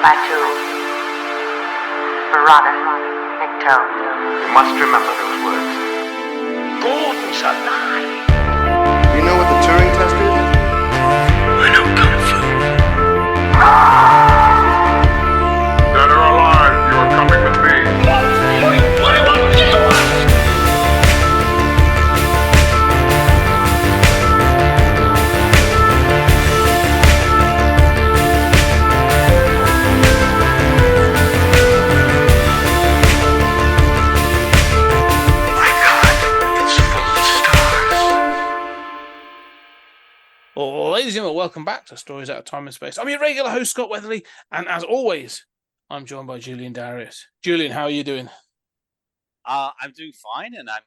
Batu, Marana, Nikto. You must remember those words. Gordon's alive! You know what the Turing test is? I know Kung Fu. Dead or alive, you are coming with me. Ladies and gentlemen, welcome back to Stories Out of Time and Space. I'm your regular host, Scott Weatherly, and as always, I'm joined by Julian Darius. Julian, how are you doing? I'm doing fine, and I'm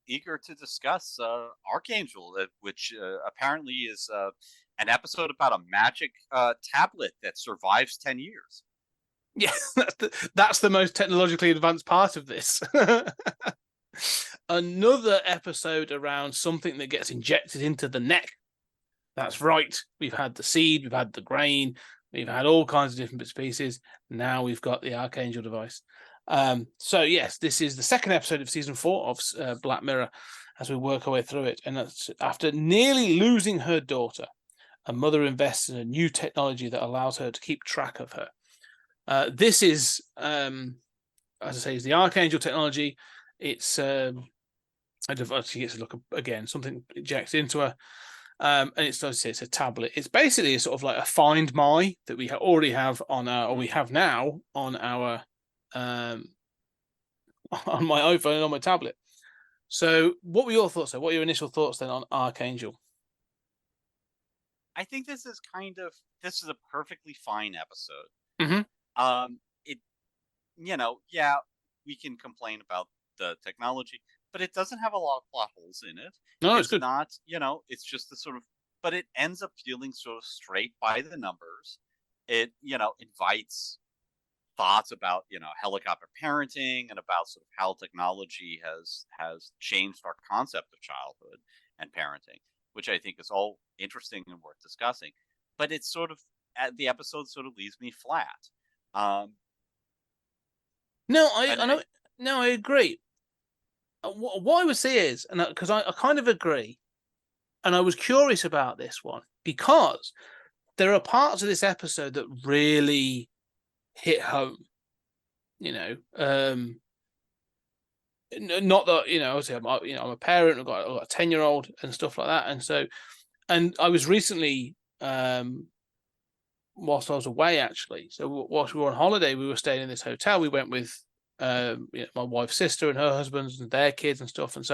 eager to discuss Arkangel, which apparently is an episode about a magic tablet that survives 10 years. Yeah, that's the most technologically advanced part of this. Another episode around something that gets injected into the neck. That's right. We've had the seed, we've had the grain, we've had all kinds of different bits and pieces. Now we've got the Arkangel device. So yes, this is the second episode of season 4 of Black Mirror as we work our way through it. And that's after nearly losing her daughter, a mother invests in a new technology that allows her to keep track of her. This is, as I say, is the Arkangel technology. It's a device. She gets a look again. Something injects into her. And it's a tablet. It's basically a sort of like a Find My that we already have on our, or we have now on our, on my iPhone and on my tablet. So, what were your thoughts? What are your initial thoughts then on Arkangel? I think this is a perfectly fine episode. Mm-hmm. We can complain about the technology, but it doesn't have a lot of plot holes in it. No, it's good. Not, it's just the sort of, but it ends up feeling sort of straight by the numbers. It, invites thoughts about, helicopter parenting and about sort of how technology has changed our concept of childhood and parenting, which I think is all interesting and worth discussing. But it's sort of, the episode sort of leaves me flat. I agree. What I would say is, and because I kind of agree, and I was curious about this one because there are parts of this episode that really hit home. Not that obviously I'm a parent. I've got a 10-year-old and stuff like that, and I was recently, whilst I was away actually. So whilst we were on holiday, we were staying in this hotel. We went with my wife's sister and her husbands and their kids and stuff, and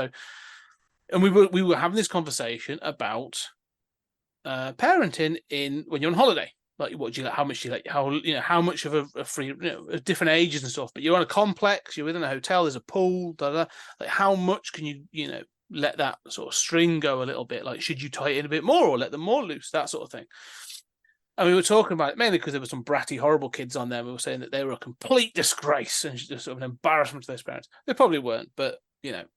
we were having this conversation about parenting when you're on holiday. Like, what do you like? How much do you like? How much of a free, different ages and stuff. But you're on a complex. You're within a hotel. There's a pool. Like, how much can you let that sort of string go a little bit? Like, should you tie it in a bit more or let them more loose? That sort of thing. And we were talking about it mainly because there were some bratty, horrible kids on there. We were saying that they were a complete disgrace and just sort of an embarrassment to those parents. They probably weren't, but But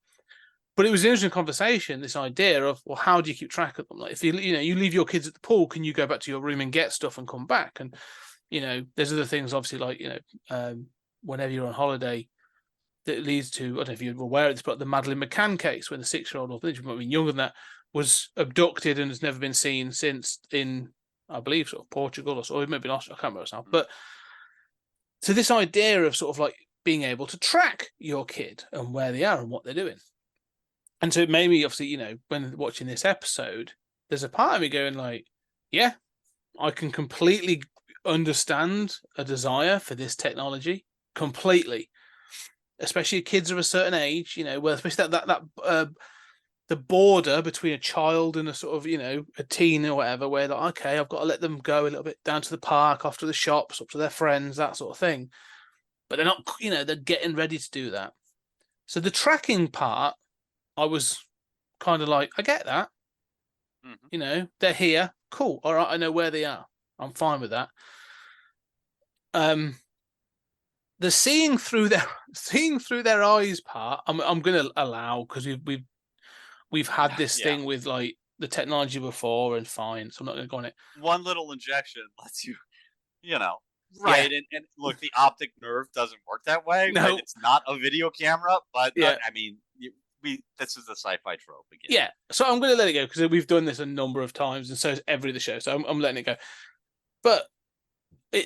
it was an interesting conversation. This idea of, well, how do you keep track of them? Like, if you leave your kids at the pool, can you go back to your room and get stuff and come back? And there's other things, obviously, like whenever you're on holiday, that leads to, I don't know if you're aware of this, but the Madeleine McCann case, when the 6-year-old, or I think she might be younger than that, was abducted and has never been seen since in, I believe, sort of Portugal or maybe in Austria, I can't remember now. But so this idea of sort of like being able to track your kid and where they are and what they're doing. And so it made me, obviously, when watching this episode, there's a part of me going like, yeah, I can completely understand a desire for this technology completely, especially kids of a certain age, where especially that the border between a child and a sort of, a teen or whatever, where like, okay, I've got to let them go a little bit down to the park, off to the shops, up to their friends, that sort of thing. But they're not, they're getting ready to do that. So the tracking part, I was kind of like, I get that. Mm-hmm. They're here. Cool. All right, I know where they are. I'm fine with that. The seeing through their eyes part, I'm going to allow, because we've had this thing with like the technology before, and fine. So I'm not going to go on it. One little injection lets you, Right, and look, the optic nerve doesn't work that way. No. Right? It's not a video camera, but Yeah. I mean, this is a sci-fi trope again. Yeah, so I'm going to let it go because we've done this a number of times, and so is every other show. So I'm letting it go. But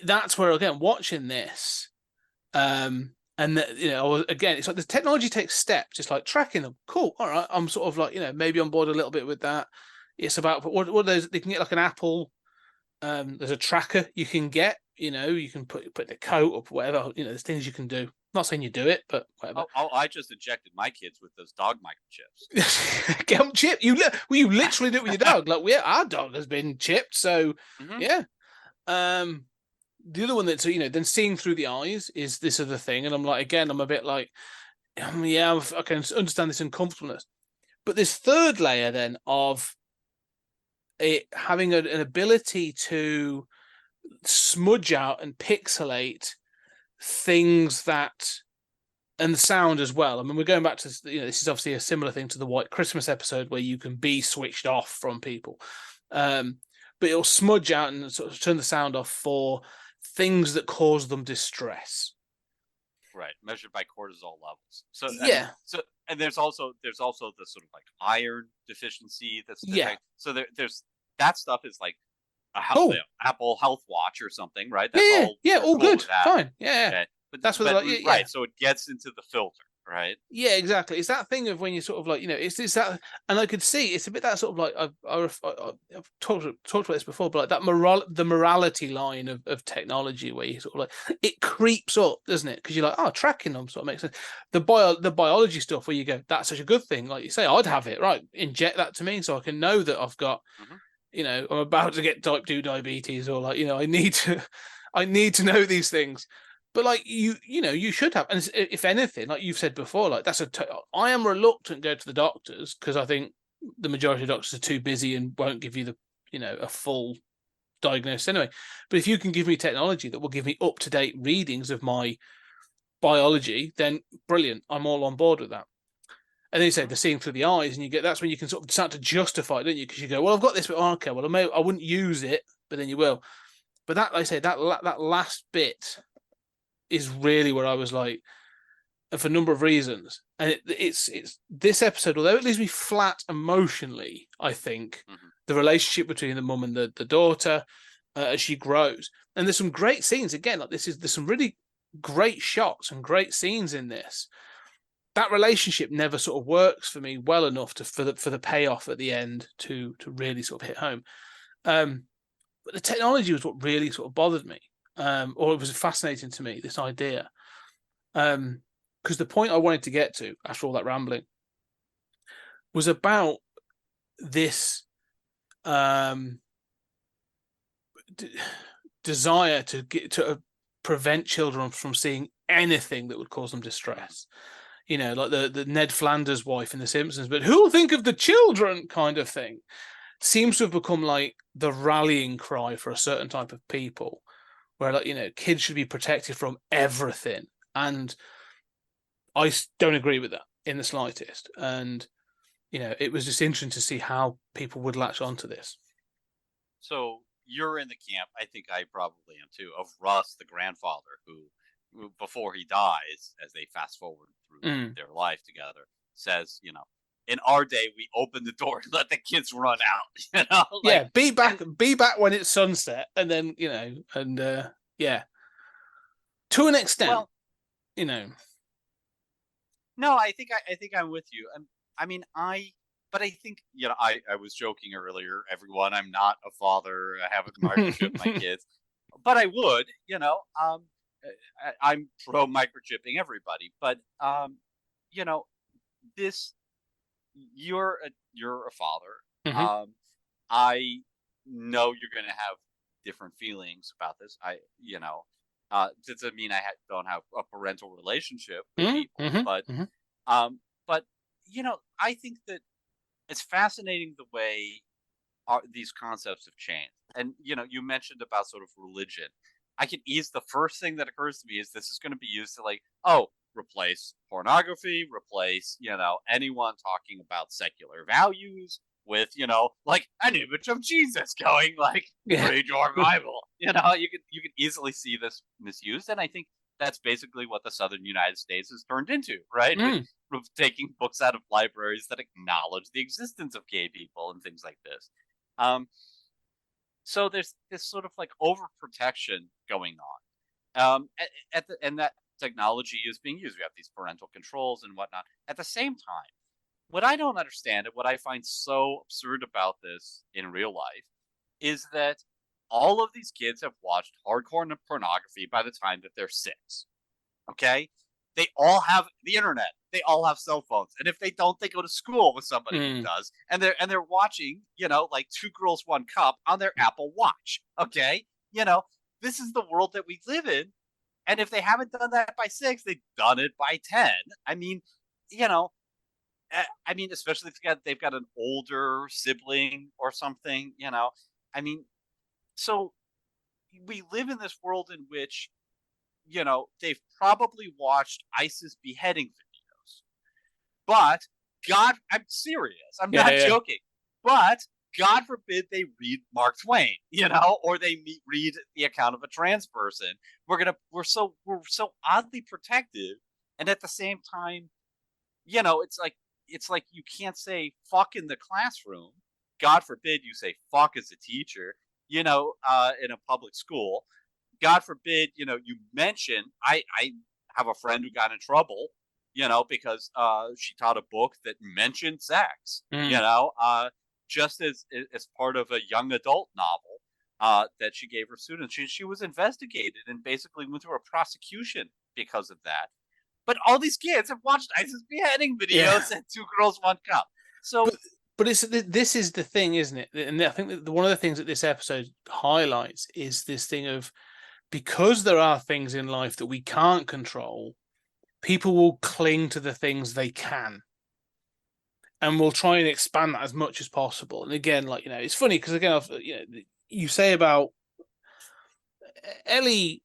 that's where again watching this, and it's like the technology takes steps. It's like tracking them. Cool. All right. I'm sort of like maybe on board a little bit with that. It's about what are those? They can get like an Apple. There's a tracker you can get. You can put the coat or whatever. There's things you can do. Not saying you do it, but whatever. I just injected my kids with those dog microchips. Get them chipped. You literally do it with your dog. Like our dog has been chipped. So yeah. The other one that's then seeing through the eyes is this other thing, and I'm like, again, I'm a bit like, yeah, I can understand this uncomfortableness, but this third layer then of it having an ability to smudge out and pixelate things and sound as well. I mean, we're going back to this is obviously a similar thing to the White Christmas episode where you can be switched off from people, but it'll smudge out and sort of turn the sound off for things that cause them distress. Right, measured by cortisol levels. So yeah. And there's also the sort of like iron deficiency that's So there's that stuff is like Apple Health Watch or something, right? That's all good, fine, yeah. Okay. But that's what right. So it gets into the filter, right? Yeah, exactly. It's that thing of when you sort of like it's that, and I could see it's a bit that sort of like I've talked about this before, but like that the morality line of technology where you sort of like it creeps up, doesn't it? Because you're like, tracking them sort of makes sense. The biology stuff where you go, that's such a good thing. Like you say, I'd have it right. Inject that to me so I can know that I've got, I'm about to get type 2 diabetes, or like I need to know these things. But like you should have, and if anything, like you've said before, like I am reluctant to go to the doctors because I think the majority of doctors are too busy and won't give you a full diagnosis anyway. But if you can give me technology that will give me up to date readings of my biology, then brilliant. I'm all on board with that. And then you say the seeing through the eyes, and that's when you can sort of start to justify it, don't you? Because you go, well, I've got this, but okay, well, I wouldn't use it, but then you will. But that, like I say, that last bit is really where I was like, for a number of reasons, and it's this episode, although it leaves me flat emotionally, I think the relationship between the mum and the daughter as she grows, and there's some great scenes again. Like there's some really great shots and great scenes in this. That relationship never sort of works for me well enough for the payoff at the end to really sort of hit home. But the technology was what really sort of bothered me. Or it was fascinating to me, this idea. Because the point I wanted to get to after all that rambling was about this desire to prevent children from seeing anything that would cause them distress. Like the Ned Flanders wife in The Simpsons, but who'll think of the children kind of thing seems to have become like the rallying cry for a certain type of people. Where kids should be protected from everything, and I don't agree with that in the slightest. And it was just interesting to see how people would latch onto this. So you're in the camp, I think I probably am too, of Russ, the grandfather, who before he dies, as they fast forward through their life together, says, in our day, we open the door and let the kids run out. Be back when it's sunset, and then to an extent, well, No, I think I'm with you, and I mean, but I think I was joking earlier. Everyone, I'm not a father. I haven't microchipped my kids, but I would. I'm pro microchipping everybody, but this. You're a father. I know you're going to have different feelings about this. Doesn't mean I don't have a parental relationship with people, but I think that it's fascinating the way these concepts have changed. And you mentioned about sort of religion. The first thing that occurs to me is this is going to be used to replace pornography, replace, anyone talking about secular values with, an image of Jesus going read your Bible, You know, you can easily see this misused, and I think that's basically what the Southern United States has turned into, right? With taking books out of libraries that acknowledge the existence of gay people and things like this. So there's this sort of like overprotection going on, and that technology is being used. We have these parental controls and whatnot. At the same time, what I don't understand and what I find so absurd about this in real life is that all of these kids have watched hardcore pornography by the time that they're 6. Okay? They all have the internet. They all have cell phones. And if they don't, they go to school with somebody who does. And they're watching, like Two Girls, One Cup on their Apple Watch. Okay? This is the world that we live in. And if they haven't done that by 6, they've done it by 10. I mean, especially if they've got an older sibling or something, I mean, so we live in this world in which, they've probably watched ISIS beheading videos. But God, I'm serious. I'm not joking. But God forbid they read Mark Twain, or they read the account of a trans person. We're so oddly protective, and at the same time, it's like you can't say fuck in the classroom. God forbid you say fuck as a teacher, in a public school. God forbid, you mention, I have a friend who got in trouble, because she taught a book that mentioned sex, just as part of a young adult novel that she gave her students. She was investigated and basically went through a prosecution because of that. But all these kids have watched ISIS beheading videos and Two Girls, One Cup. So, but this is the thing, isn't it? And I think that one of the things that this episode highlights is this thing of, because there are things in life that we can't control, people will cling to the things they can, and we'll try and expand that as much as possible. And again, it's funny because again, you say about Ellie,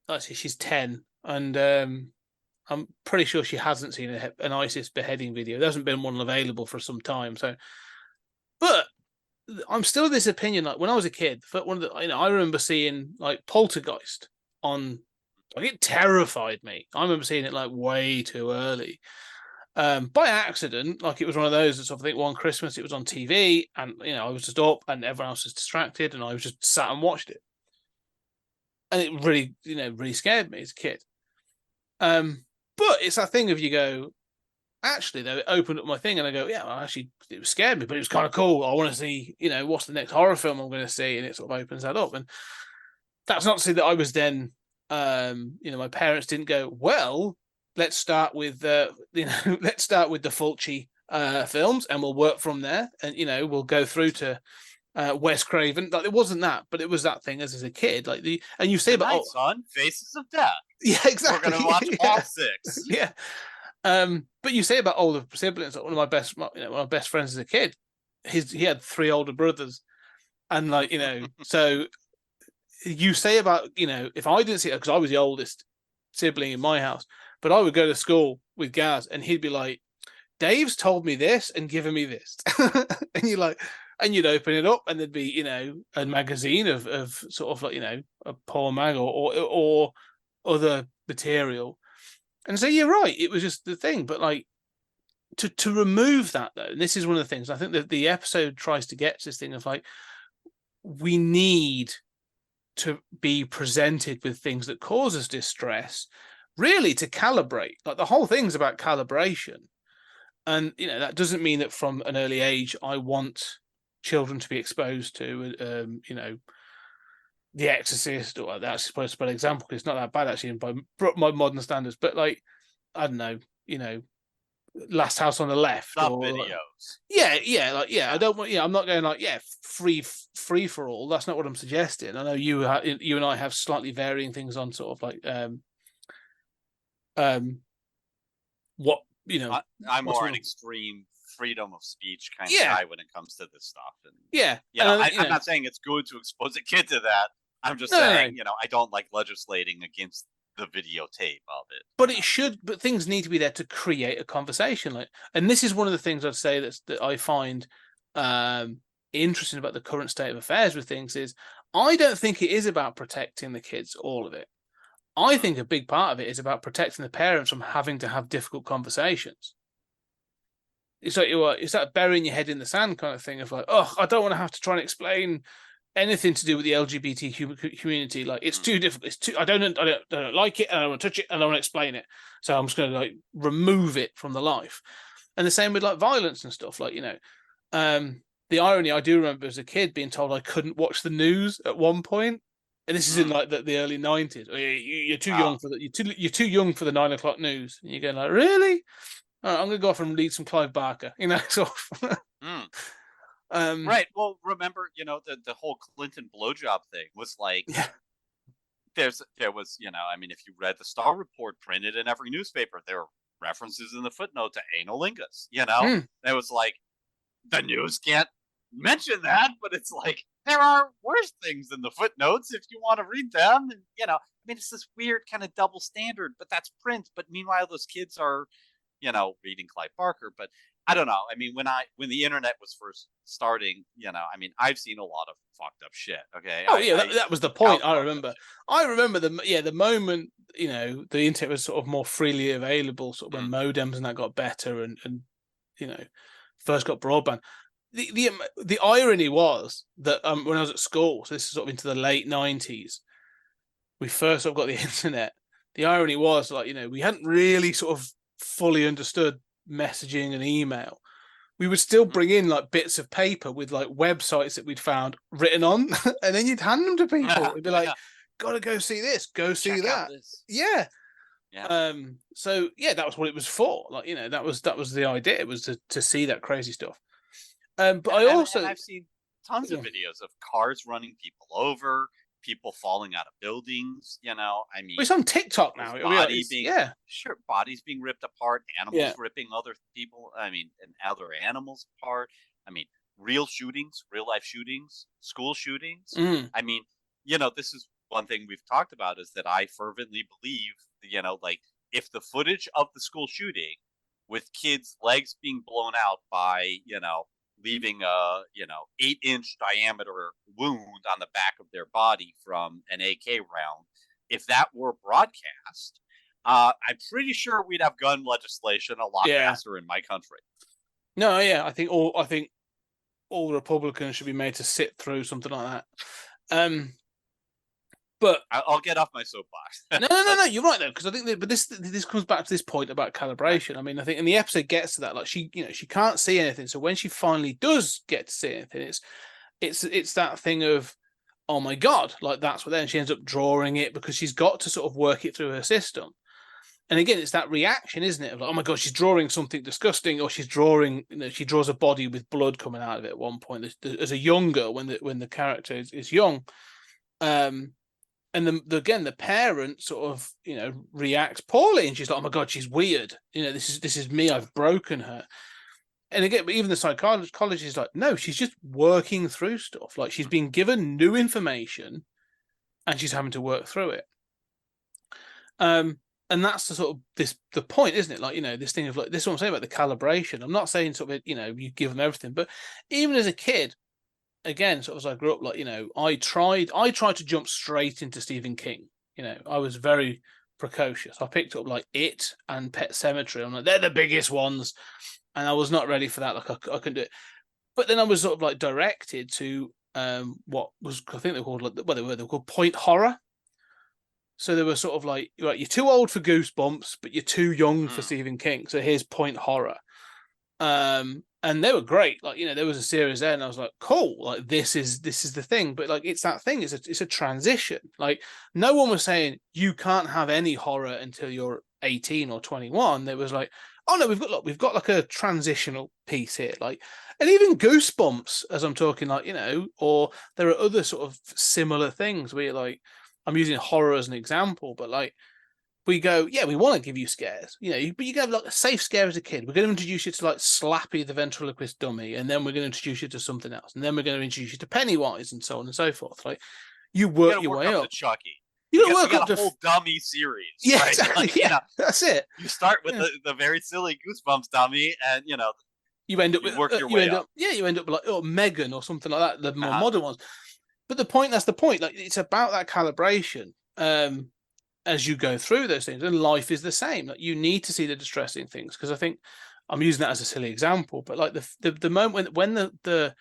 actually she's 10, and I'm pretty sure she hasn't seen an ISIS beheading video. There hasn't been one available for some time. So, but I'm still of this opinion. Like when I was a kid, I remember seeing like Poltergeist on. It terrified me. I remember seeing it like way too early, by accident. Like it was one of those. I think one Christmas it was on TV, and I was just up, and everyone else was distracted, and I was just sat and watched it, and it really, really scared me as a kid. But it's that thing of you go, actually, though, it opened up my thing, and I go, yeah, well, actually, it scared me, but it was kind of cool. I want to see, what's the next horror film I'm going to see, and it sort of opens that up. And that's not to say that I was then, my parents didn't go, well, let's start with, let's start with the Fulci films, and we'll work from there, and we'll go through to Wes Craven. Like it wasn't that, but it was that thing as a kid. And you say about son, Faces of Death. Yeah, exactly. We're gonna watch all 6. Yeah. But you say about older siblings. Like one of my best friends as a kid, he had 3 older brothers, and so you say about if I didn't see it because I was the oldest sibling in my house, but I would go to school with Gaz, and he'd be like, Dave's told me this and given me this, and you're like. And you'd open it up, and there'd be, a magazine of sort of like, a porn mag or other material. And so you're right, it was just the thing. But like to remove that though, and this is one of the things I think that the episode tries to get to this thing of like, we need to be presented with things that cause us distress, really to calibrate. Like the whole thing's about calibration. And that doesn't mean that from an early age I want children to be exposed to, The Exorcist, or that's supposed to be an example because it's not that bad actually by modern standards. But like, I don't know, Last House on the Left, or videos. I don't want. I'm not going like free for all. That's not what I'm suggesting. I know you and I have slightly varying things on sort of like what I'm more an extreme freedom of speech kind of guy when it comes to this stuff. And I'm not saying it's good to expose a kid to that. I'm just saying, I don't like legislating against the videotape of it. But it should. But things need to be there to create a conversation. And this is one of the things I'd say that I find interesting about the current state of affairs with things is I don't think it is about protecting the kids, all of it. I think a big part of it is about protecting the parents from having to have difficult conversations. It's like it's that burying your head in the sand kind of thing of like, oh, I don't want to have to try and explain anything to do with the LGBT community. Like, it's too difficult. It's too. I don't like it, and I don't want to touch it, and I don't want to explain it. So I'm just going to like remove it from the life. And the same with like violence and stuff. Like, the irony I do remember as a kid being told I couldn't watch the news at one point. And this is in like the early 90s. You're too young for that. You're too young for the 9 o'clock news. And you're going like, really? All right, I'm going to go off and read some Clive Barker. Sort of. Right. Well, remember, the whole Clinton blowjob thing was like, there was, I mean, if you read the Star Report printed in every newspaper, there were references in the footnote to analingus. It was like, the news can't mention that, but it's like, there are worse things in the footnotes if you want to read them. And, I mean, it's this weird kind of double standard, but that's print. But meanwhile, those kids are, reading Clive Barker. But I don't know. I mean, when the internet was first starting, I mean, I've seen a lot of fucked up shit. Okay. Oh, that was the point. I remember the moment, the internet was sort of more freely available, sort of when modems and that got better and first got broadband. The irony was that when I was at school, so this is sort of into the late 90s, we first sort of got the internet. The irony was like, we hadn't really sort of fully understood messaging and email. We would still bring in like bits of paper with like websites that we'd found written on, and then you'd hand them to people. It'd be like, gotta go see this, go see that. Yeah. So that was what it was for. Like, that was the idea. It was to see that crazy stuff. But I've seen tons of videos of cars running people over, people falling out of buildings. I mean, it's on TikTok now. Bodies being ripped apart, animals ripping other people. I mean, and other animals apart. I mean, real life shootings, school shootings. I mean, this is one thing we've talked about is that I fervently believe, like, if the footage of the school shooting with kids' legs being blown out by, leaving a 8-inch diameter wound on the back of their body from an AK round, if that were broadcast, I'm pretty sure we'd have gun legislation a lot faster in my country. No, I think all Republicans should be made to sit through something like that. But I'll get off my soapbox. No, you're right though, because I think but this comes back to this point about calibration. I mean, I think, and the episode gets to that. Like, she can't see anything, so when she finally does get to see anything, it's that thing of, oh my god, like that's what. Then she ends up drawing it because she's got to sort of work it through her system. And again, it's that reaction, isn't it? Of like, oh my god, she's drawing something disgusting, or she's drawing, she draws a body with blood coming out of it at one point. As a young girl, when the character is young. And the parent sort of, reacts poorly, and she's like, oh my god, she's weird. This is me. I've broken her. And again, but even the psychologist is like, no, she's just working through stuff. Like, she's been given new information, and she's having to work through it. And that's the sort of the point, isn't it? Like, this thing of like, this is what I'm saying about the calibration. I'm not saying sort of, you give them everything, but even as a kid. Again, sort of as I grew up, like, I tried to jump straight into Stephen King. I was very precocious. I picked up like It and Pet Sematary. I'm like, they're the biggest ones, and I was not ready for that. Like, I couldn't do it. But then I was sort of like directed to what was, I think they were called, they were called point horror. So they were sort of like, right, you're too old for Goosebumps, but you're too young for Stephen King. So here's point horror. And they were great. Like, there was a series there, and I was like, cool. Like, this is the thing. But like, it's that thing. It's a transition. Like, no one was saying you can't have any horror until you're 18 or 21. There was like, oh no, we've got like a transitional piece here. Like, and even Goosebumps, as I'm talking, like, or there are other sort of similar things where like, I'm using horror as an example, but like, we go, we want to give you scares, but you have like a safe scare as a kid. We're going to introduce you to like Slappy the ventriloquist dummy, and then we're going to introduce you to something else, and then we're going to introduce you to Pennywise, and so on and so forth. Like, you work your way up to Chucky. You got to work up to a whole dummy series. Yeah, right? Exactly. Like, that's it. You start with the very silly Goosebumps dummy, and you end up You with work your way up. you end up like Megan or something like that, the more Uh-huh. modern ones. But that's the point. Like, it's about that calibration as you go through those things, and life is the same. Like, you need to see the distressing things, because I think I'm using that as a silly example, but like the moment when there's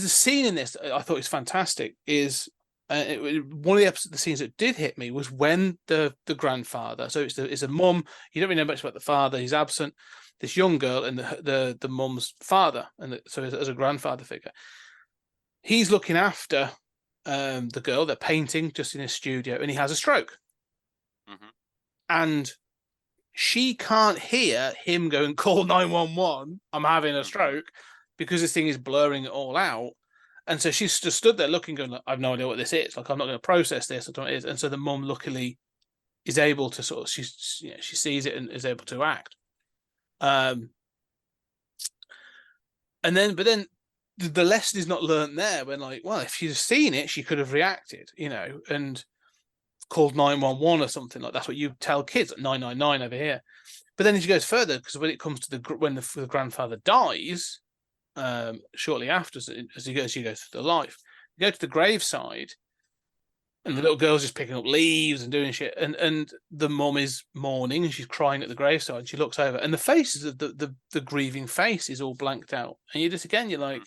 a scene in this that I thought was fantastic. Is one of the scenes that did hit me was when the grandfather. So it's a mum. You don't really know much about the father. He's absent. This young girl and the mum's father, and so as a grandfather figure, he's looking after the girl. They're painting just in his studio, and he has a stroke, and she can't hear him go and call 911. I'm having a stroke, because this thing is blurring it all out. And so she's just stood there looking, going, like, I have no idea what this is. Like, I'm not going to process this. I don't know what it is. And so the mum luckily is able to sort of, she sees it and is able to act. But then the lesson is not learned there, when, like, well, if she'd seen it, she could have reacted, and called 911 or something. Like, that's what you tell kids, like 999 over here. But then as you go further, because when it comes to when the grandfather dies, shortly after, as you go through the life, you go to the graveside, and the little girl's just picking up leaves and doing shit, and the mum is mourning, and she's crying at the graveside, and she looks over, and the faces of the grieving face is all blanked out, and you're like,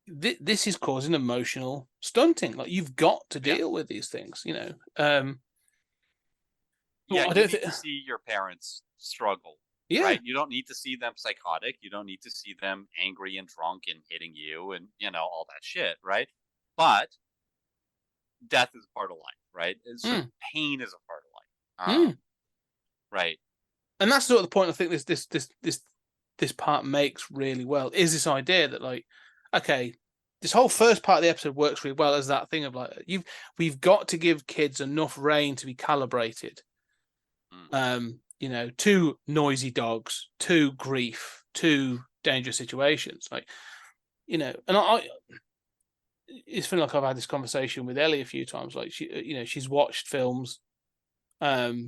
this is causing emotional stunting. Like, you've got to deal with these things, Yeah, I you don't need to see your parents struggle. Yeah. Right? You don't need to see them psychotic. You don't need to see them angry and drunk and hitting you and, all that shit, right? But death is a part of life, right? So pain is a part of life. Right. And that's sort of the point I think this part makes really well, is this idea that, like, okay, this whole first part of the episode works really well as that thing of, like, we've got to give kids enough rein to be calibrated. To noisy dogs, to grief, to dangerous situations, like, and I it's funny, like, I've had this conversation with Ellie a few times, like, she's watched films, there's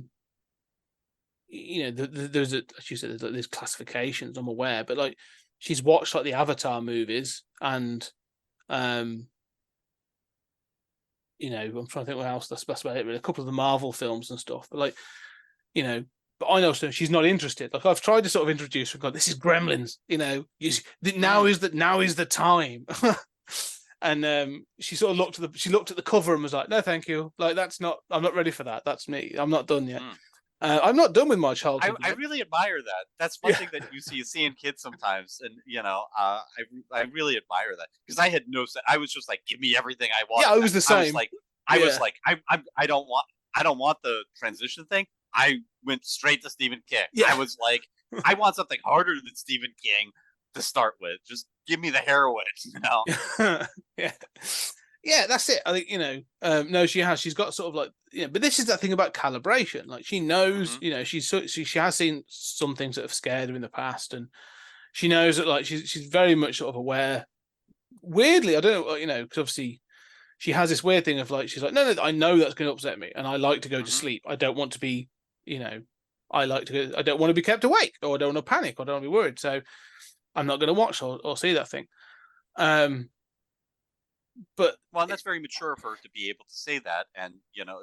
classifications, I'm aware, but, like, she's watched, like, the Avatar movies, and I'm trying to think what else that's about it, really. A couple of the Marvel films and stuff, but, like, but I know she's not interested. Like, I've tried to sort of introduce her, this is Gremlins, now is the time. And she sort of looked at the cover and was like, no, thank you. Like, I'm not ready for that. That's me. I'm not done yet. I'm not done with my childhood. I really admire that. That's one thing that you see in kids sometimes, and I really admire that, because I had no sense. I was just like, give me everything I want. Yeah, I was the same. I was like, I don't want the transition thing. I went straight to Stephen King. Yeah. I was like, I want something harder than Stephen King to start with. Just give me the heroin, Yeah, that's it. I think, no, she's got sort of, like, but this is that thing about calibration. Like, she knows, she has seen some things that have scared her in the past, and she knows that, like, she's very much sort of aware. Weirdly, I don't know, because obviously she has this weird thing of, like, she's like, no, I know that's going to upset me, and I like to go to sleep. I don't want to be, I don't want to be kept awake, or I don't want to panic, or I don't want to be worried. So I'm not going to watch or see that thing. But that's very mature for her to be able to say that, and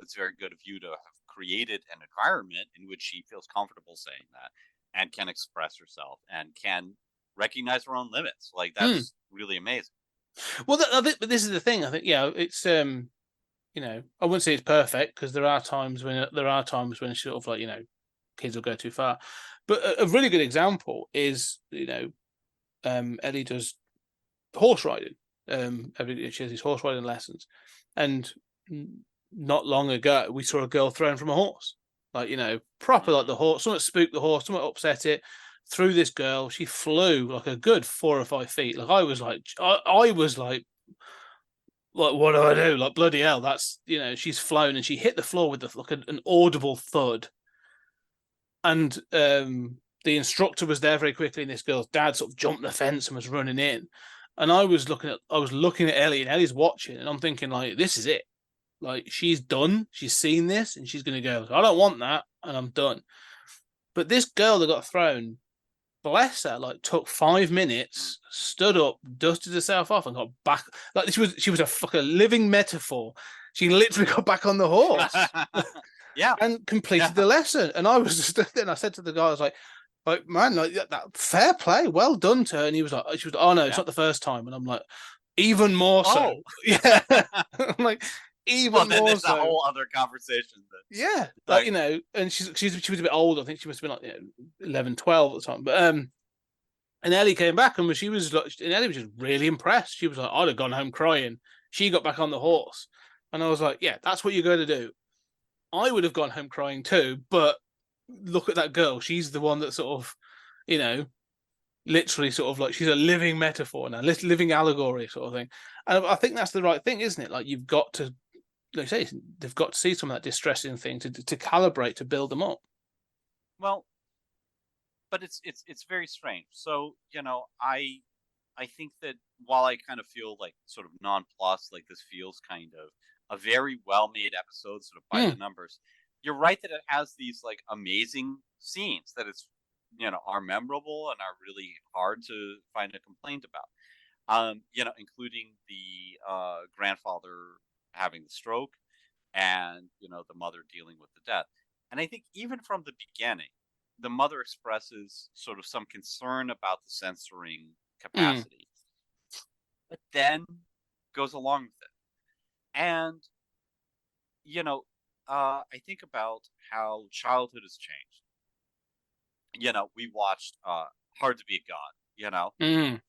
it's very good of you to have created an environment in which she feels comfortable saying that, and can express herself, and can recognize her own limits. Like, that's really amazing. Well, but this is the thing. I think, it's I wouldn't say it's perfect, because there are times when sort of, like, kids will go too far. But a really good example is, Ellie does horse riding. She has these horse riding lessons, and not long ago we saw a girl thrown from a horse, like, proper, like, the horse, something spooked the horse, something upset it, threw this girl. She flew like a good 4 or 5 feet. Like, I was like, what do I do? Like, bloody hell, that's, she's flown, and she hit the floor with an audible thud. And the instructor was there very quickly, and this girl's dad sort of jumped the fence and was running in. And I was looking at Ellie, and Ellie's watching, and I'm thinking, like, this is it. Like, she's done. She's seen this, and she's going to go, I don't want that, and I'm done. But this girl that got thrown, bless her, like took 5 minutes, stood up, dusted herself off, and got back. Like she was a fucking living metaphor. She literally got back on the horse Yeah. and completed the lesson. And I was just then I said to the guy, I was like man, like that fair play, well done to her. And he was like, oh no, it's not the first time. And I'm like, even more so. Oh. Yeah. I'm like, even well, then more there's so. a whole other conversation. Yeah, like, you know, and she was a bit old. I think she must have been like 11, 12 at the time. But and Ellie came back and Ellie was just really impressed. She was like, I'd have gone home crying. She got back on the horse, and I was like, yeah, that's what you're going to do. I would have gone home crying too, but look at that girl. She's the one that sort of, you know, literally sort of like she's a living metaphor now, living allegory sort of thing. And I think that's the right thing, isn't it? Like you've got to, like I say, they've got to see some of that distressing thing to calibrate, to build them up. Well, but it's very strange. So, you know, I think that while I kind of feel like sort of nonplussed, like this feels kind of a very well-made episode, sort of by the numbers, you're right that it has these like amazing scenes that it's, you know, are memorable and are really hard to find a complaint about. You know, including the grandfather having the stroke, and, you know, the mother dealing with the death. And I think even from the beginning, the mother expresses sort of some concern about the censoring capacity, but then goes along with it. And, you know, I think about how childhood has changed. You know, we watched Hard to Be a God, you know.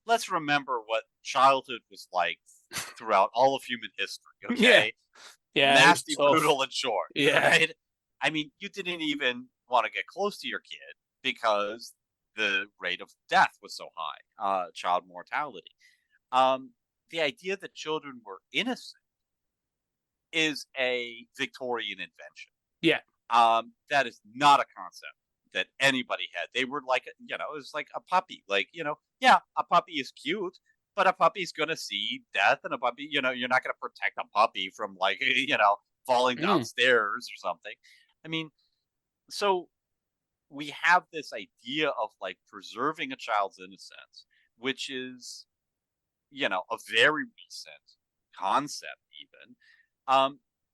Let's remember what childhood was like throughout all of human history, okay? Yeah, nasty, brutal, and short. Yeah. Right? I mean, you didn't even want to get close to your kid because the rate of death was so high, child mortality. The idea that children were innocent is a Victorian invention. Yeah. That is not a concept that anybody had. They were like, you know, it was like a puppy. Like, you know, yeah, a puppy is cute, but a puppy's going to see death, and a puppy, you know, you're not going to protect a puppy from, like, you know, falling downstairs or something. I mean, so we have this idea of like preserving a child's innocence, which is, you know, a very recent concept even.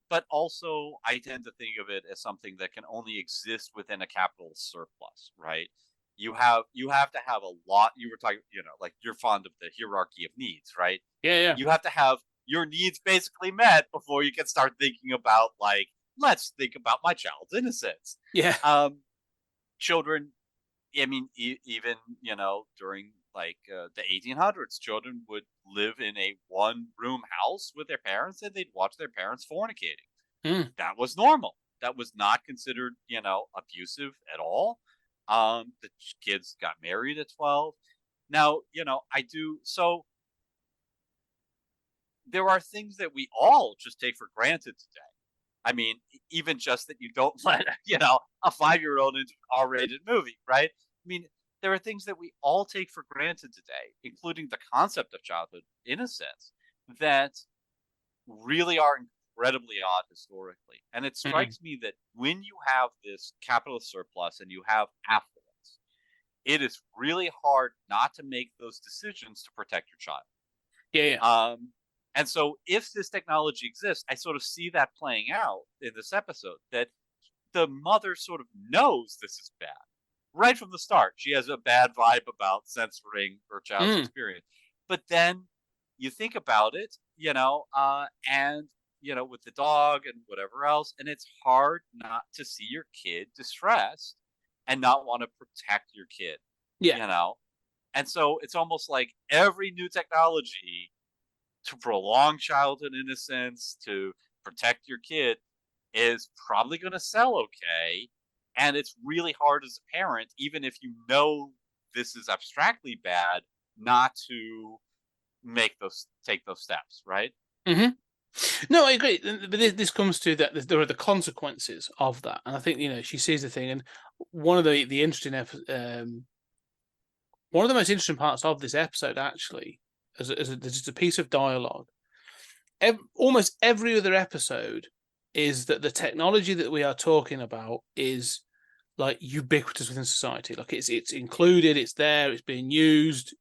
But also I tend to think of it as something that can only exist within a capital surplus, right? You have to have a lot. You were talking, you know, like you're fond of the hierarchy of needs, right? Yeah. You have to have your needs basically met before you can start thinking about, like, let's think about my child's innocence. Yeah. Children, I mean, even, you know, during like the 1800s, children would live in a one-room house with their parents, and they'd watch their parents fornicating. That was normal. That was not considered, you know, abusive at all. The kids got married at 12. Now, you know, so there are things that we all just take for granted today. I mean, even just that you don't let, you know, a 5-year-old into an R-rated movie, right? I mean, there are things that we all take for granted today, including the concept of childhood innocence, that really are incredibly odd historically. And it strikes me that when you have this capitalist surplus and you have affluence, it is really hard not to make those decisions to protect your child. Yeah. And so if this technology exists, I sort of see that playing out in this episode, that the mother sort of knows this is bad. Right from the start, she has a bad vibe about censoring her child's experience. But then you think about it, you know, and, you know, with the dog and whatever else, and it's hard not to see your kid distressed and not want to protect your kid. Yeah. You know? And so it's almost like every new technology to prolong childhood innocence, to protect your kid, is probably going to sell okay. And it's really hard as a parent, even if you know this is abstractly bad, not to take those steps, right? No, I agree. But this comes to that there are the consequences of that, and I think, you know, she sees the thing. And one of the interesting one of the most interesting parts of this episode, actually, as just a piece of dialogue, almost every other episode is that the technology that we are talking about is like ubiquitous within society. Like it's included, it's there, it's being used.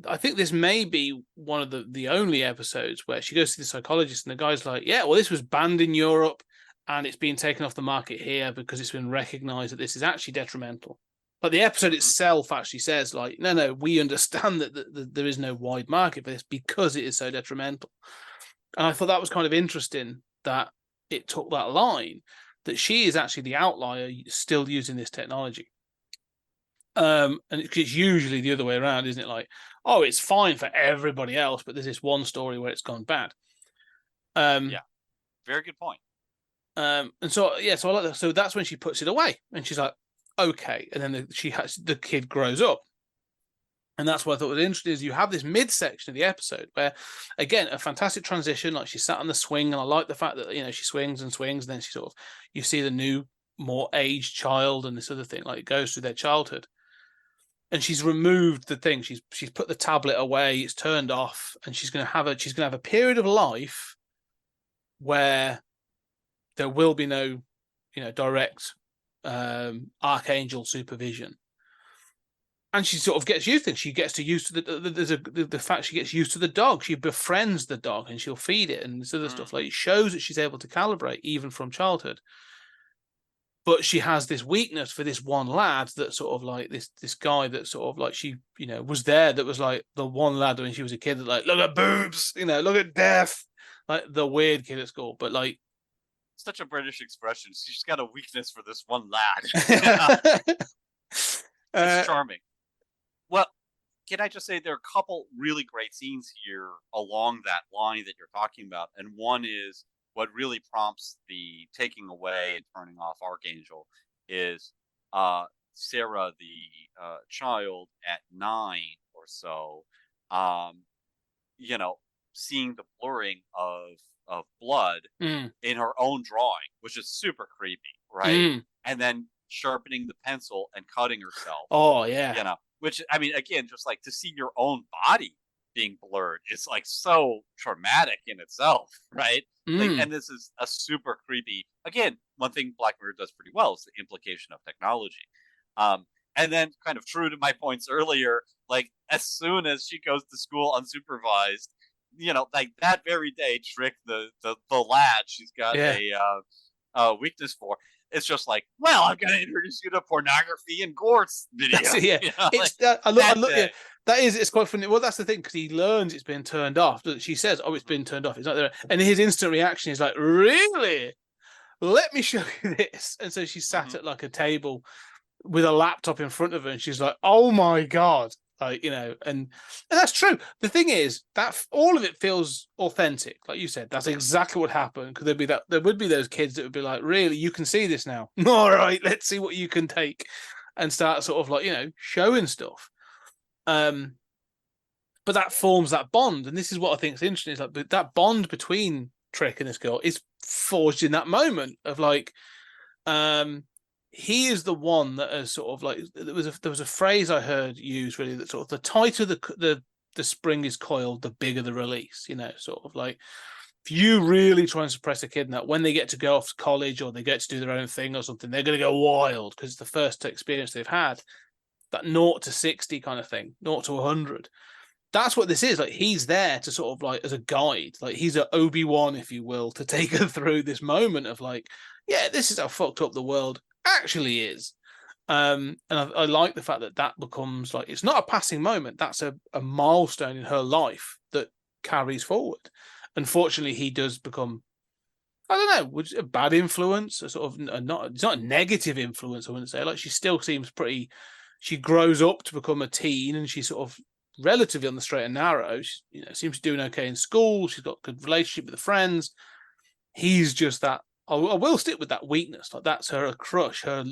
I think this may be one of the only episodes where she goes to the psychologist and the guy's like, yeah, well, this was banned in Europe and it's been taken off the market here because it's been recognized that this is actually detrimental. But the episode itself actually says, like, no, we understand that there is no wide market for this because it is so detrimental. And I thought that was kind of interesting that it took that line, that she is actually the outlier still using this technology. And it's usually the other way around, isn't it? Like, oh, it's fine for everybody else, but there's this one story where it's gone bad. Yeah, very good point. And so I like that. So that's when she puts it away, and she's like, okay. And then the kid grows up, and that's what I thought was interesting. Is you have this midsection of the episode where, again, a fantastic transition. Like she sat on the swing, and I like the fact that she swings and swings, and then she sort of you see the new, more aged child and this other thing, like it goes through their childhood. And she's removed the thing. She's put the tablet away. It's turned off, and she's gonna have a period of life where there will be no, direct Arkangel supervision. And she sort of gets used to it. She gets used to the fact she gets used to the dog. She befriends the dog, and she'll feed it and this other stuff. Like it shows that she's able to calibrate even from childhood. But she has this weakness for this one lad that sort of like this guy that sort of like she, was there, that was like the one lad when she was a kid that like, look at boobs, look at death, like the weird kid at school. But like, such a British expression. She's got a weakness for this one lad. It's charming. Well, can I just say there are a couple really great scenes here along that line that you're talking about. And one is what really prompts the taking away and turning off Arkangel is Sarah, the child at 9 or so, seeing the blurring of blood in her own drawing, which is super creepy, right? And then sharpening the pencil and cutting herself. Oh yeah. Which, I mean, again, just like to see your own body being blurred is like so traumatic in itself, right? Like, and this is a super creepy, again, one thing Black Mirror does pretty well is the implication of technology. And then kind of true to my points earlier, like as soon as she goes to school unsupervised, like that very day, Trick, the lad she's got a weakness for, it's just like, well, I'm going to introduce you to pornography and gore videos. It's quite funny. Well, that's the thing, because he learns it's been turned off. She says, oh, it's been turned off. It's not there. And his instant reaction is like, really? Let me show you this. And so she sat at like a table with a laptop in front of her, and she's like, oh my God. Like, and that's true. The thing is that all of it feels authentic. Like you said, that's exactly what happened. Because there would be those kids that would be like, really, you can see this now. All right, let's see what you can take, and start sort of like, showing stuff. But that forms that bond. And this is what I think is interesting, is like that bond between Trick and this girl is forged in that moment of like, he is the one that has sort of like, there was a phrase I heard used really, that sort of the tighter the spring is coiled, the bigger the release, sort of like, if you really try and suppress a kid, and that when they get to go off to college or they get to do their own thing or something, they're going to go wild because it's the first experience they've had, that 0 to 60 kind of thing, 0 to 100. That's what this is. Like, he's there to sort of like, as a guide, like he's an Obi-Wan, if you will, to take her through this moment of like, yeah, this is how fucked up the world actually is. And I like the fact that becomes like, it's not a passing moment, that's a milestone in her life that carries forward. Unfortunately, he does become, I don't know, a bad influence, a sort of it's not a negative influence, I wouldn't say. Like, she still seems pretty, she grows up to become a teen, and she's sort of relatively on the straight and narrow. She seems to be doing okay in school, she's got a good relationship with the friends. He's just that, I will stick with that weakness. Like, that's her crush. Her,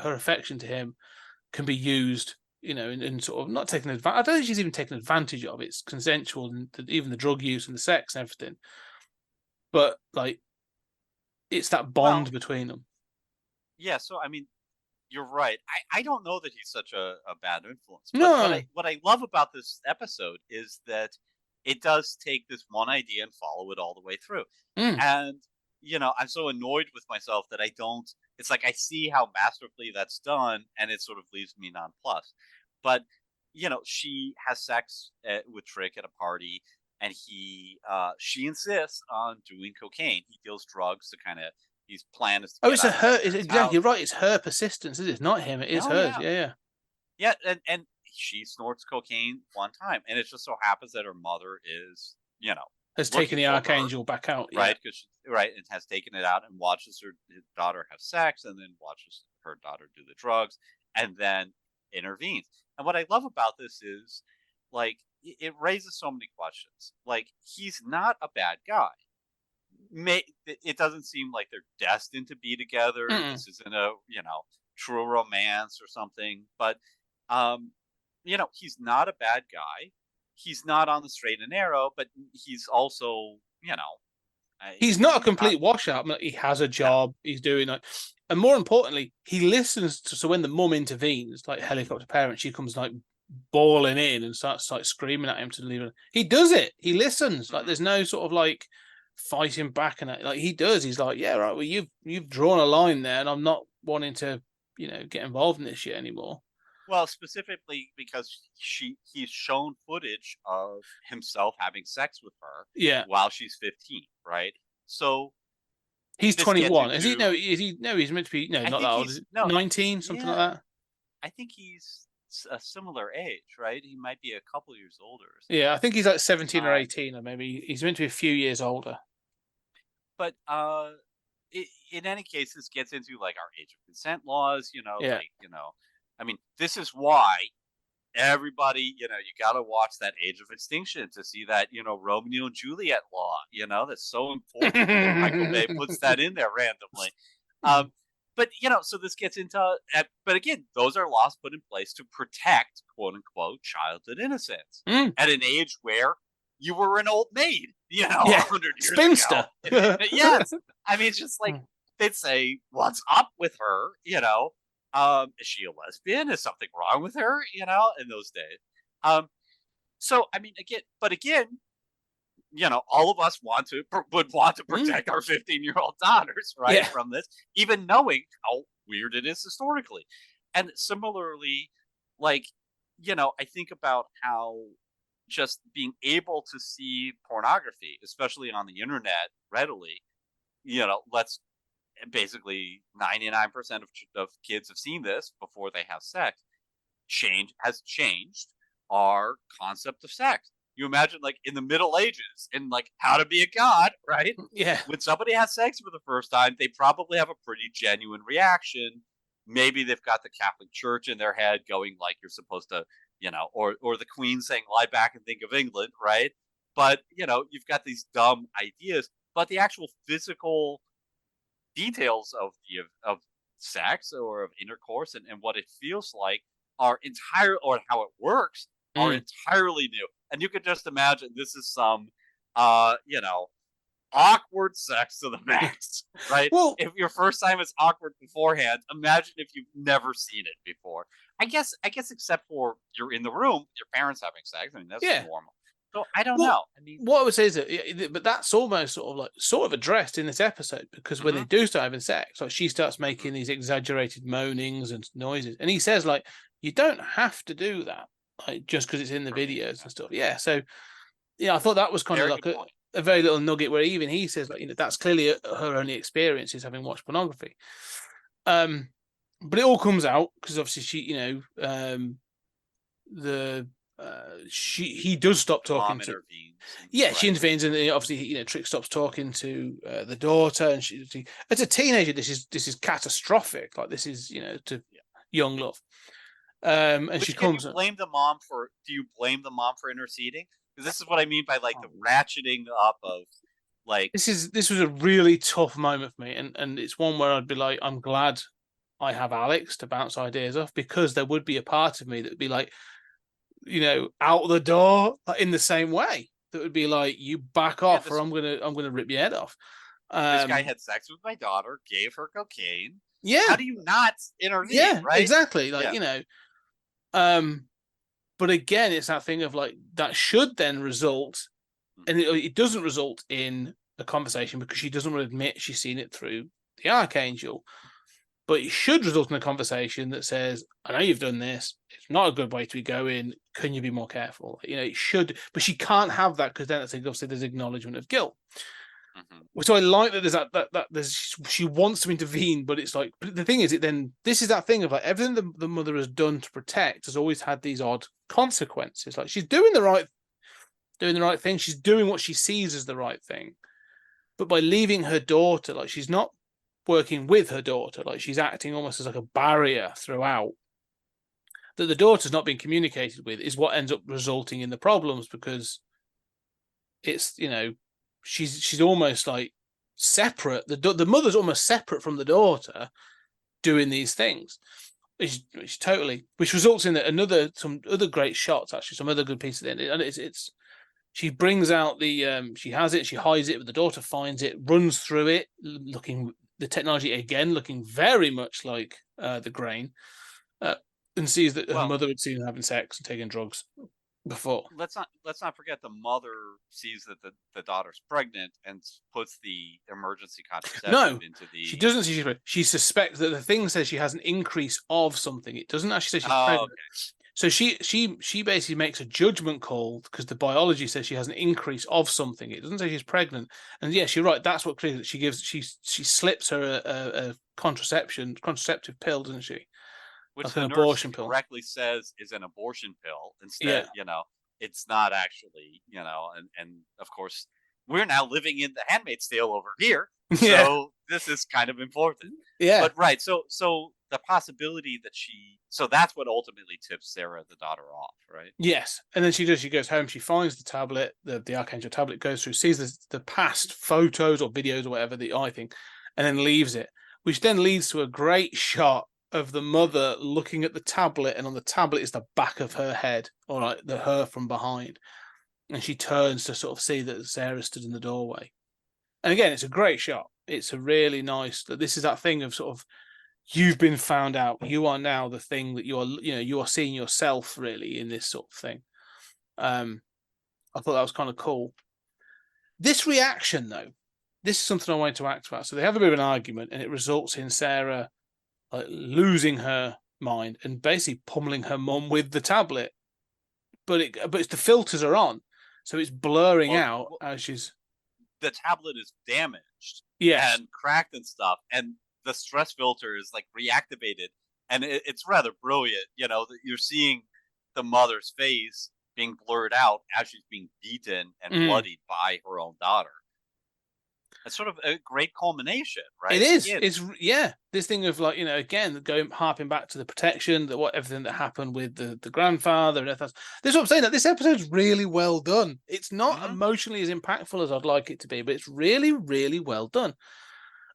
her affection to him can be used, in sort of not taking advantage. I don't think she's even taking advantage of it. It's consensual, and even the drug use and the sex and everything. But like, it's that bond between them. Yeah. So I mean, you're right. I don't know that he's such a bad influence. But No. What I love about this episode is that it does take this one idea and follow it all the way through. And I'm so annoyed with myself that I don't. It's like I see how masterfully that's done, and it sort of leaves me nonplussed. But she has sex with Trick at a party, and she insists on doing cocaine. He deals drugs to kind of. His plan is to Oh, get it's out of her. his It's parents' exactly house. right. It's her persistence, is it? It's not him. It is Oh hers. yeah, Yeah. yeah, and she snorts cocaine one time, and it just so happens that her mother is Has taken looking the for her, Archangel back out. Yeah. right? Because and has taken it out and watches her daughter have sex, and then watches her daughter do the drugs, and then intervenes. And what I love about this is, like, it raises so many questions. Like, he's not a bad guy. It doesn't seem like they're destined to be together. Mm-mm. This isn't a true romance or something. But he's not a bad guy. He's not on the straight and narrow, but he's also He's not a complete washout. I mean, he has a job. No. He's doing like, and more importantly, he listens to. So when the mum intervenes, like helicopter parent, she comes like bawling in and starts like screaming at him to leave. He does it. He listens. Like there's no sort of like fighting back, and like he does. He's like, yeah, right. Well, you've drawn a line there, and I'm not wanting to get involved in this shit anymore. Well, specifically because he's shown footage of himself having sex with her while she's 15, right? So he's 21. Is he? No, is he? No, he's meant to be. No, not that old. 19, something like that. I think he's a similar age, right? He might be a couple years older. Yeah, I think he's like 17 or 18, or maybe he's meant to be a few years older. But in any case, this gets into like our age of consent laws, I mean, this is why everybody, you got to watch that Age of Extinction to see that, Romeo and Juliet law, that's so important that Michael Bay puts that in there randomly. But, so this gets into, but again, those are laws put in place to protect, quote unquote, childhood innocence at an age where you were an old maid, 100 years spinster. ago. Yes. I mean, it's just like, they'd say, what's up with her, is she a lesbian? Is something wrong with her? In those days. So I mean, again, all of us would want to protect our 15-year-old daughters, right, from this, even knowing how weird it is historically. And similarly, like, I think about how just being able to see pornography, especially on the internet, readily, let's. Basically 99% of kids have seen this before they have sex. Has changed our concept of sex. You imagine like in the Middle Ages and like How to Be a God, right? Yeah. When somebody has sex for the first time, they probably have a pretty genuine reaction. Maybe they've got the Catholic Church in their head going like you're supposed to, or the Queen saying lie back and think of England, right? But you've got these dumb ideas, but the actual physical details of sex or of intercourse and what it feels like are or how it works are entirely new. And you could just imagine this is some awkward sex to the max, right? Well, if your first time is awkward beforehand, imagine if you've never seen it before. I guess except for you're in the room, your parents having sex. I mean, that's normal. So I don't know. I mean, what I would say is that, but that's almost sort of addressed in this episode because when they do start having sex, like she starts making these exaggerated moanings and noises, and he says like, "You don't have to do that, like just because it's in the videos and stuff." Yeah, so I thought that was kind of like a very little nugget where even he says like, that's clearly her only experience is having watched pornography. But it all comes out because obviously she, he does stop talking to. She intervenes, and obviously, Trick stops talking to the daughter, and she as a teenager, this is catastrophic. Like this is, to young love. And she comes. Do you blame the mom for interceding? Because this is what I mean by like the ratcheting up of like. This was a really tough moment for me, and it's one where I'd be like, I'm glad I have Alex to bounce ideas off, because there would be a part of me that would be like, out the door in the same way. That would be like, you back off, or I'm gonna rip your head off. This guy had sex with my daughter, gave her cocaine. Yeah. How do you not intervene? Yeah, right? Exactly. Like but again, it's that thing of like that should then result, and it doesn't result in a conversation because she doesn't want to admit she's seen it through the Arkangel. But it should result in a conversation that says, I know you've done this. It's not a good way to be going. Can you be more careful? It should, but she can't have that because then it's obviously there's acknowledgement of guilt. Mm-hmm. So I like that there's that there's she wants to intervene, but it's like, but the thing is, this is that thing of like everything the mother has done to protect has always had these odd consequences. Like she's doing the right thing. She's doing what she sees as the right thing. But by leaving her daughter, like she's not working with her daughter, like she's acting almost as like a barrier throughout. That the daughter's not being communicated with is what ends up resulting in the problems because it's, she's almost like separate. The mother's almost separate from the daughter doing these things. Which results in some other great shots, actually, some other good pieces at the end. And she brings out she has it, she hides it, but the daughter finds it, runs through it, the technology again looking very much like the Grain, and sees that her mother had seen her having sex and taking drugs before. Let's not forget the mother sees that the daughter's pregnant and puts the emergency contraceptive into the. She doesn't see she's pregnant. She suspects that the thing says she has an increase of something. It doesn't actually say she's pregnant. Okay. So she basically makes a judgment call because the biology says she has an increase of something. It doesn't say she's pregnant. And yes, you're right. That's what clearly she gives. She slips her a contraceptive pill, doesn't she? Which like an abortion pill correctly says is an abortion pill. Instead, it's not actually, and of course we're now living in the Handmaid's Tale over here. So this is kind of important. Yeah. But right. So the possibility that so that's what ultimately tips Sarah, the daughter, off, right? Yes. And then she goes home, she finds the tablet, the Arkangel tablet, goes through, sees the past photos or videos or whatever, the eye thing, and then leaves it, which then leads to a great shot of the mother looking at the tablet, and on the tablet is the back of her head, or like her from behind. And she turns to sort of see that Sarah stood in the doorway. And again, it's a great shot. It's a really nice, this is that thing of sort of, you've been found out. You are now the thing that you are seeing yourself really in this sort of thing. I thought that was kind of cool. This reaction, though, this is something I wanted to ask about. So they have a bit of an argument, and it results in Sarah losing her mind and basically pummeling her mum with the tablet. But it's the filters are on, so it's blurring out as she's. The tablet is damaged, and cracked and stuff, and the stress filter is like reactivated, and it's rather brilliant. That you're seeing the mother's face being blurred out as she's being beaten and bloodied by her own daughter. It's sort of a great culmination, right? It is. It's this thing of like, again, harping back to the protection, everything that happened with the grandfather and everything. This is what I'm saying, that this episode's really well done. It's not emotionally as impactful as I'd like it to be, but it's really, really well done.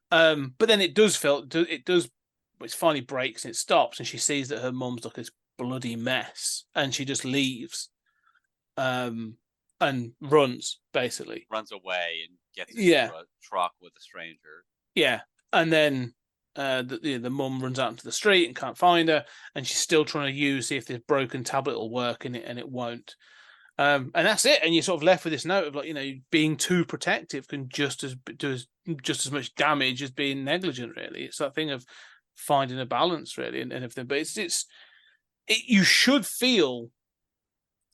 But then it does finally breaks and it stops, and she sees that her mum's like this bloody mess, and she just leaves, and runs away and gets into a truck with a stranger. Yeah, and then the mum runs out into the street and can't find her, and she's still trying to see if this broken tablet will work, and it won't. And that's it. And you're sort of left with this note of like, being too protective can do just as much damage as being negligent. Really, it's that thing of finding a balance, really, and everything. But you should feel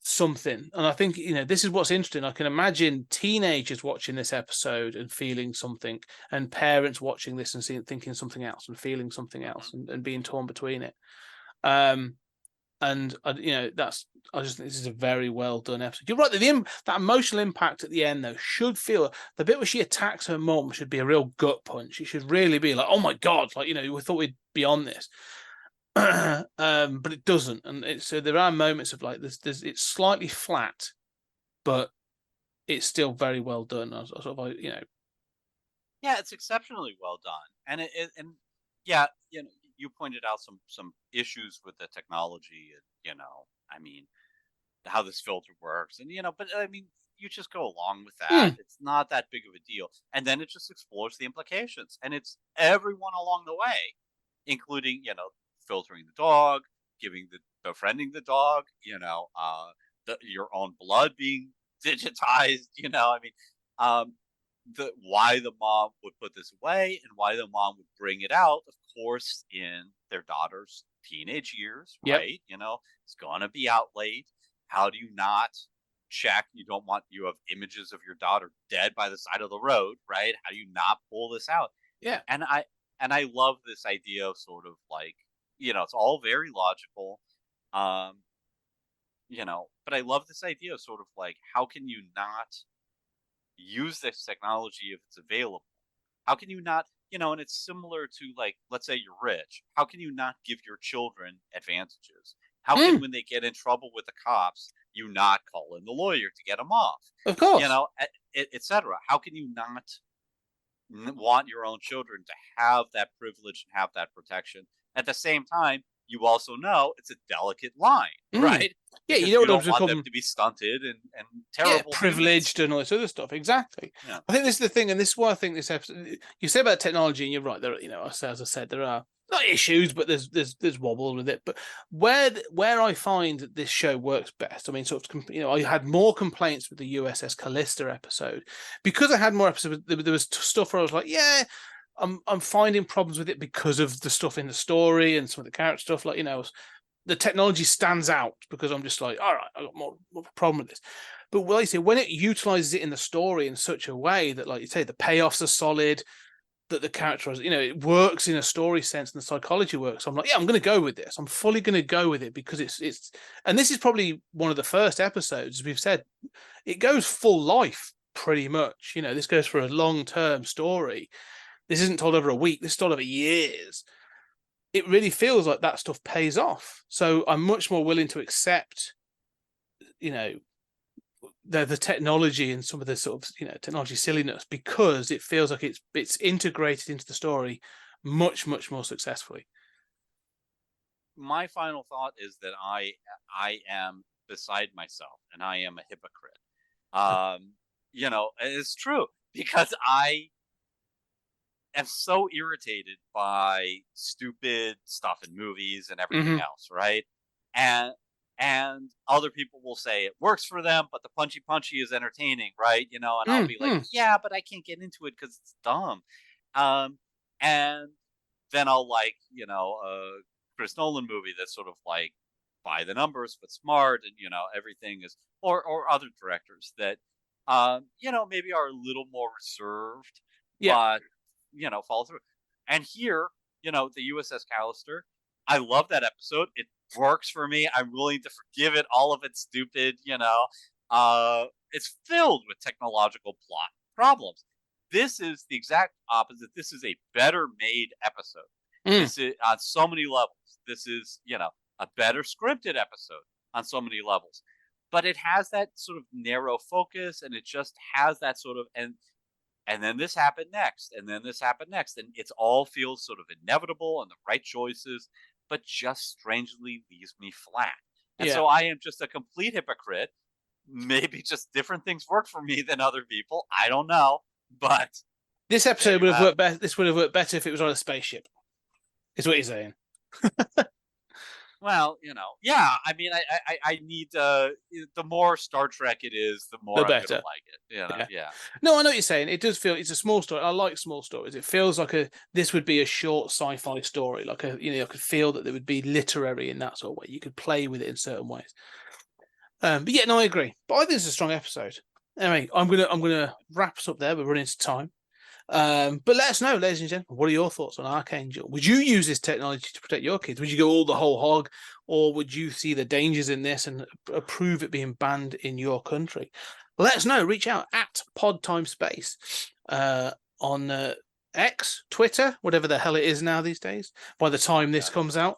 something, and I think this is what's interesting. I can imagine teenagers watching this episode and feeling something, and parents watching this and thinking something else and feeling something else, and being torn between it. And I just think this is a very well done episode. You're right, that emotional impact at the end though should feel, the bit where she attacks her mum should be a real gut punch. It should really be like, oh my god, like we thought we'd be on this. But it doesn't, and so there are moments of like this. It's slightly flat, but it's still very well done. I sort of like, Yeah, it's exceptionally well done, and you pointed out some issues with the technology, and how this filter works, and but you just go along with that. It's not that big of a deal, and then it just explores the implications, and it's everyone along the way, including filtering the dog, befriending the dog, your own blood being digitized, why the mom would put this away and why the mom would bring it out, of course, in their daughter's teenage years, Yep. right? It's gonna be out late. How do you not check? You have images of your daughter dead by the side of the road, right? How do you not pull this out? Yeah. And I love this idea of sort of like, it's all very logical. But I love this idea of sort of like, how can you not use this technology if it's available? How can you not, and it's similar to, like, let's say you're rich. How can you not give your children advantages? How can, when they get in trouble with the cops, you not call in the lawyer to get them off? Of course. Et cetera. How can you not want your own children to have that privilege and have that protection? At the same time, you also know it's a delicate line, right? Yeah, Because you don't want them to be stunted and terrible, privileged and all this other stuff. Exactly. Yeah. I think this is the thing, and this is why I think this episode. You say about technology, and you're right. There, as I said, there are not issues, but there's wobbles with it. But where I find that this show works best, I mean, sort of, I had more complaints with the USS Callista episode because I had more episodes. There was stuff where I was like, yeah. I'm finding problems with it because of the stuff in the story and some of the character stuff. Like, the technology stands out because I'm just like, all right, I got more of a problem with this. But like you say, when it utilizes it in the story in such a way that, like you say, the payoffs are solid, that the character, it works in a story sense and the psychology works. So I'm like, yeah, I'm going to go with this. I'm fully going to go with it because it's, and this is probably one of the first episodes, as we've said, it goes full life pretty much. This goes for a long-term story. This isn't told over a week. This is told over years. It really feels like that stuff pays off. So I'm much more willing to accept, the technology and some of the sort of, technology silliness because it feels like it's integrated into the story much, much more successfully. My final thought is that I am beside myself and I am a hypocrite. It's true because I am so irritated by stupid stuff in movies and everything else, right? And other people will say it works for them, but the punchy is entertaining, right? And I'll be like, yeah, but I can't get into it because it's dumb. And then I'll like, a Chris Nolan movie that's sort of like by the numbers but smart, and everything is, or other directors that maybe are a little more reserved, but follow through. And here, the USS Callister, I love that episode. It works for me. I'm willing to forgive it, all of its stupid, it's filled with technological plot problems. This is the exact opposite. This is a better made episode. This is on so many levels. This is, a better scripted episode on so many levels. But it has that sort of narrow focus, and it just has that sort of, and then this happened next, and then this happened next, and it all feels sort of inevitable and the right choices, but just strangely leaves me flat. And so I am just a complete hypocrite. Maybe just different things work for me than other people. I don't know, but this episode would have worked better. This would have worked better if it was on a spaceship. Is what you're saying? Well, yeah. I mean, I need the more Star Trek it is, the more I'm gonna like it. Yeah. No, I know what you're saying. It does feel it's a small story. I like small stories. It feels like this would be a short sci-fi story. Like I could feel that there would be literary in that sort of way. You could play with it in certain ways. But yeah, no, I agree. But I think it's a strong episode. Anyway, I'm gonna wrap us up there. We're running out of time. But let us know, ladies and gentlemen, what are your thoughts on Arkangel? Would you use this technology to protect your kids? Would you go all the whole hog, or would you see the dangers in this and approve it being banned in your country? Let us know. Reach out at PodTimeSpace on X, Twitter, whatever the hell it is now these days, by the time this comes out.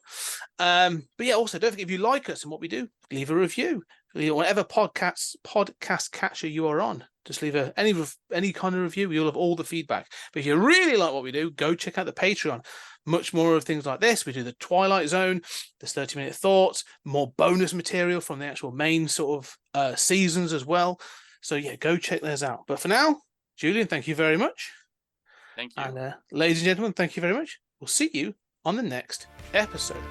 But yeah, also don't forget, if you like us and what we do, leave a review. Whatever podcast catcher you are on, just leave any kind of review. You'll have all the feedback. But if you really like what we do, go check out the Patreon. Much more of things like this. We do the Twilight Zone, there's 30-minute thoughts, more bonus material from the actual main sort of seasons as well. So yeah, go check those out. But for now, Julian, thank you very much. Thank you. And ladies and gentlemen, thank you very much. We'll see you on the next episode.